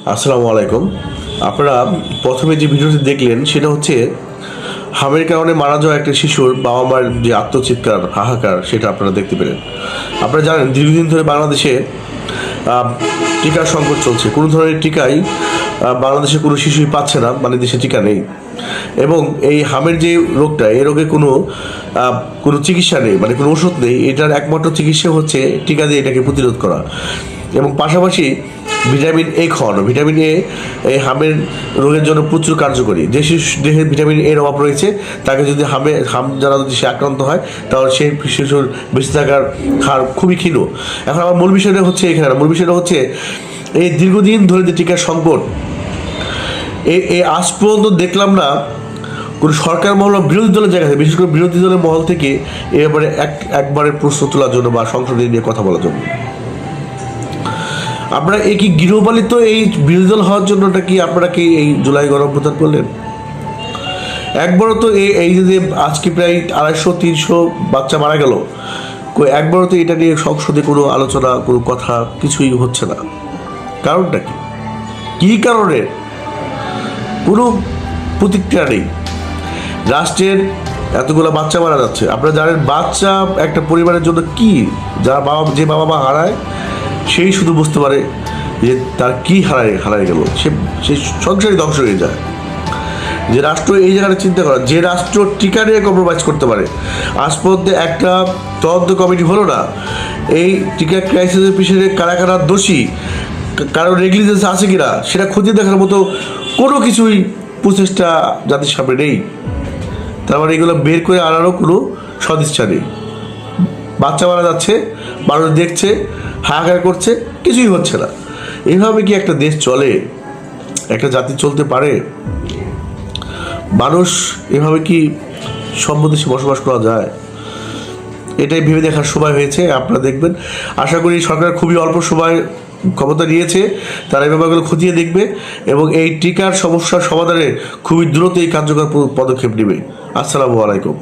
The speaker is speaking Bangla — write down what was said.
আসসালামু আলাইকুম। আপনারা প্রথমে যে ভিডিওটি দেখলেন সেটা হচ্ছে হামের কারণে মারা যাওয়া একটা শিশুর বাবা মার যে আত্মচিৎকার হাহাকার সেটা আপনারা দেখতে পেলেন। আপনারা জানেন দীর্ঘদিন ধরে বাংলাদেশে টিকার সংকট চলছে। কোনো ধরনের টিকাই বাংলাদেশে কোনো শিশুই পাচ্ছে না, মানে দেশে টিকা নেই। এবং এই হামের যে রোগটা, এই রোগে কোনো চিকিৎসা নেই, মানে কোনো ওষুধ নেই। এটার একমাত্র চিকিৎসা হচ্ছে টিকা দিয়ে এটাকে প্রতিরোধ করা। এবং পাশাপাশি ভিটামিন এ খাওয়ানো। ভিটামিন এ এই হামের রোগের জন্য প্রচুর কার্যকরী। যে দেহে ভিটামিন এর অভাব রয়েছে তাকে যদি হাম যারা যদি সে আক্রান্ত হয় তাহলে সেই শিশুর বেঁচে থাকার হার খুবই ক্ষীণ। এখন আমার মূল বিষয়টা হচ্ছে এখানে, মূল বিষয়টা হচ্ছে এই দীর্ঘদিন ধরে যে টিকার সংকট, এই আজ পর্যন্ত দেখলাম না কোনো সরকার মহল বা বিরোধী দলের জায়গা থেকে, বিশেষ করে বিরোধী দলের মহল থেকে এ ব্যাপারে একবারের প্রশ্ন তোলার জন্য বা সংসদে নিয়ে কথা বলার জন্য। আপনারা এই কি গৃহপালিত এই বিরোধী দল হওয়ার জন্যটা কি আপনারা কি এই জুলাই গণঅভ্যুত্থান করলেন? একবারও তো এই যে আজকে প্রায় 250-300 বাচ্চা মারা গেল, একবারও তো এটা নিয়ে সংসদে কোনো আলোচনা, কোনো কথা কিছুই হচ্ছে না। কারণটা কি? কী কারণে কোনো প্রতিক্রিয়া নেই? রাষ্ট্রের এতগুলো বাচ্চা মারা যাচ্ছে। আপনারা জানেন বাচ্চা একটা পরিবারের জন্য কি, যে বাবা মা হারায় সেই শুধু বুঝতে পারে যে তার কি হারায় গেল, সে সংসারই ধ্বংস হয়ে যায়। যে রাষ্ট্র এই জায়গাটা চিন্তা করে, যে রাষ্ট্র টিকা নিয়ে কম্প্রোমাইজ করতে পারে। আজ পর্যন্ত একটা তদন্ত কমিটি হলো না এই টিকা ক্রাইসিসের পিছনে কারা কারা দোষী, কারো নেগলিজেন্স আছে কিনা সেটা খতিয়ে দেখার মতো কোনো কিছুই প্রচেষ্টা জাতির সামনে নেই। তার মানে এগুলো বের করে আনারও কোনো সদিচ্ছা নেই। বাচ্চা মারা যাচ্ছে, মানুষ দেখছে, হাহাকার করছে, কিছুই হচ্ছে না। এইভাবে কি একটা দেশ চলে? একটা জাতি চলতে পারে? মানুষ এভাবে কি সভ্য দেশে বসবাস করা যায়? এটাই ভেবে দেখার সময় হয়েছে। আপনারা দেখবেন, আশা করি সরকার খুবই অল্প সময় ক্ষমতা নিয়েছে, তারা এই ব্যাপারগুলো খতিয়ে দেখবে এবং এই টিকার সমস্যার সমাধানে খুবই দ্রুত এই কার্যকর পদক্ষেপ নেবে। আসসালামু আলাইকুম।